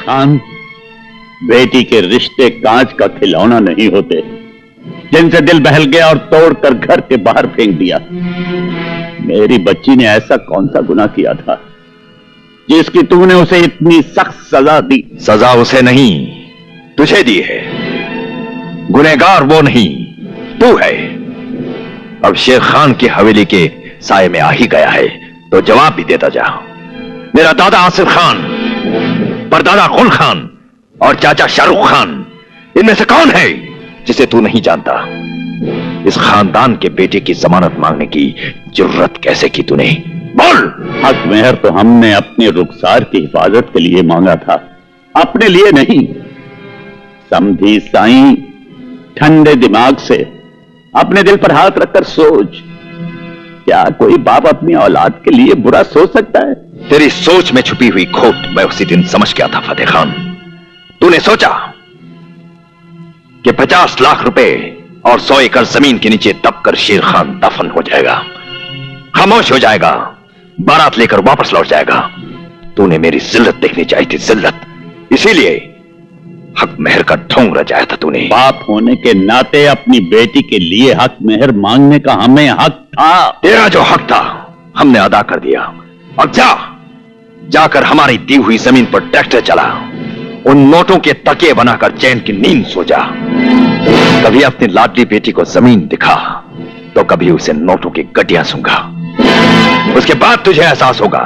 खान, बेटी के रिश्ते कांच का खिलौना नहीं होते जिनसे दिल बहल गया और तोड़कर घर के बाहर फेंक दिया। मेरी बच्ची ने ऐसा कौन सा गुनाह किया था जिसकी तूने उसे इतनी सख्त सजा दी? सजा उसे नहीं, तुझे दी है। गुनहगार वो नहीं, तू है। अब शेर खान की हवेली के साये में आ ही गया है तो जवाब भी देता जा। मेरा दादा आसिफ खान, परदादा गुल खान और चाचा शाहरुख खान, इनमें से कौन है जिसे तू नहीं जानता? इस खानदान के बेटे की जमानत मांगने की जुर्रत कैसे की तूने? बोल। हक मेहर तो हमने अपने रुखसार की हिफाजत के लिए मांगा था, अपने लिए नहीं। समझी साईं, ठंडे दिमाग से अपने दिल पर हाथ रखकर सोच, क्या कोई बाप अपनी औलाद के लिए बुरा सोच सकता है? तेरी सोच में छुपी हुई खोट मैं उसी दिन समझ गया था फतेह खान। तूने सोचा कि 50 लाख रुपए और 100 एकड़ जमीन के नीचे दबकर शेर खान दफन हो जाएगा, खामोश हो जाएगा, बारात लेकर वापस लौट जाएगा। तूने मेरी जिल्लत देखनी चाहिए थी, जिल्लत। इसीलिए हक मेहर का ढोंग रचाया था तूने। बाप होने के नाते अपनी बेटी के लिए हक मेहर मांगने का हमें हक था। तेरा जो हक था हमने अदा कर दिया। अब जाकर हमारी दी हुई जमीन पर ट्रैक्टर चला, उन नोटों के तकिए बनाकर चैन की नींद सो जा। कभी अपनी लाडली बेटी को जमीन दिखा तो कभी उसे नोटों की गड्डियां सूंघा। उसके बाद तुझे एहसास होगा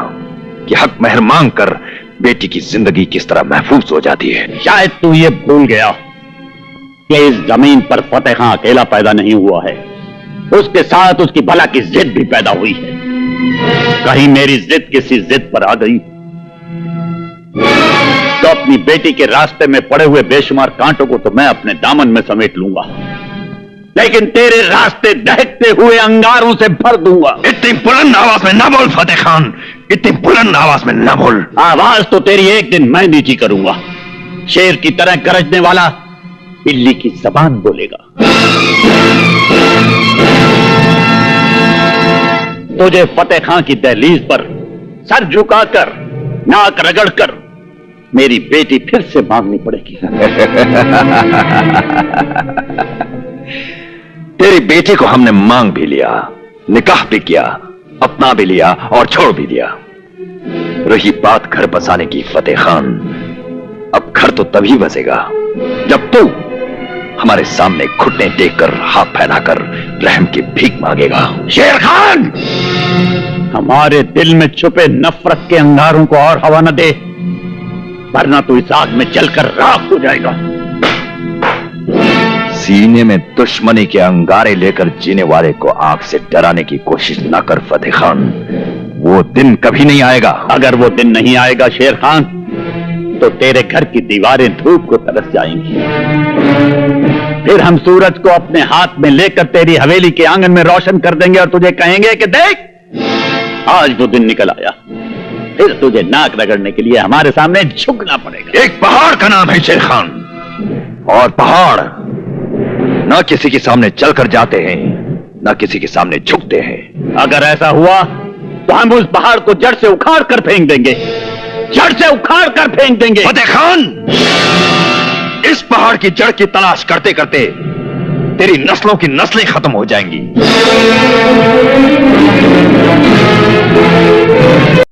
कि हक मेहर मांग कर बेटी की जिंदगी किस तरह महफूज हो जाती है। शायद तू ये भूल गया कि इस जमीन पर फतेह खां अकेला पैदा नहीं हुआ है, उसके साथ उसकी भला की जिद भी पैदा हुई है। कहीं मेरी जिद किसी जिद पर आ गई तो अपनी बेटी के रास्ते में पड़े हुए बेशुमार कांटों को तो मैं अपने दामन में समेट लूंगा, लेकिन तेरे रास्ते दहकते हुए अंगारों से भर दूंगा। इतनी बुलंद आवाज में ना बोल फतेह खान, इतनी बुलंद आवाज में ना बोल। आवाज तो तेरी एक दिन मैं नीची करूंगा। शेर की तरह गरजने वाला बिल्ली की जबान बोलेगा। तुझे फतेह खां की दहलीज पर सर झुकाकर, नाक रगड़कर मेरी बेटी फिर से मांगनी पड़ेगी। तेरी बेटी को हमने मांग भी लिया, निकाह भी किया, अपना भी लिया और छोड़ भी दिया। रही बात घर बसाने की फतेह खान, अब घर तो तभी बसेगा जब तू हमारे सामने घुटने टेककर हाथ फैलाकर रहम की भीख मांगेगा। शेर खान, हमारे दिल में छुपे नफरत के अंगारों को और हवा न दे, वरना तू इस आग में जलकर राख हो जाएगा। सीने में दुश्मनी के अंगारे लेकर जीने वाले को आग से डराने की कोशिश न कर फतेह खान, वो दिन कभी नहीं आएगा। अगर वो दिन नहीं आएगा शेर खान, तो तेरे घर की दीवारें धूप को तरस जाएंगी। फिर हम सूरज को अपने हाथ में लेकर तेरी हवेली के आंगन में रोशन कर देंगे और तुझे कहेंगे कि देख, आज वो दिन निकल आया। फिर तुझे नाक रगड़ने के लिए हमारे सामने झुकना पड़ेगा। एक पहाड़ का नाम है शेर खान, और पहाड़ न किसी के सामने चलकर जाते हैं, न किसी के सामने झुकते हैं। अगर ऐसा हुआ तो हम उस पहाड़ को जड़ से उखाड़ कर फेंक देंगे, जड़ से उखाड़ कर फेंक देंगे। फतेह खान, इस पहाड़ की जड़ की तलाश करते करते तेरी नस्लों की नस्लें खत्म हो जाएंगी।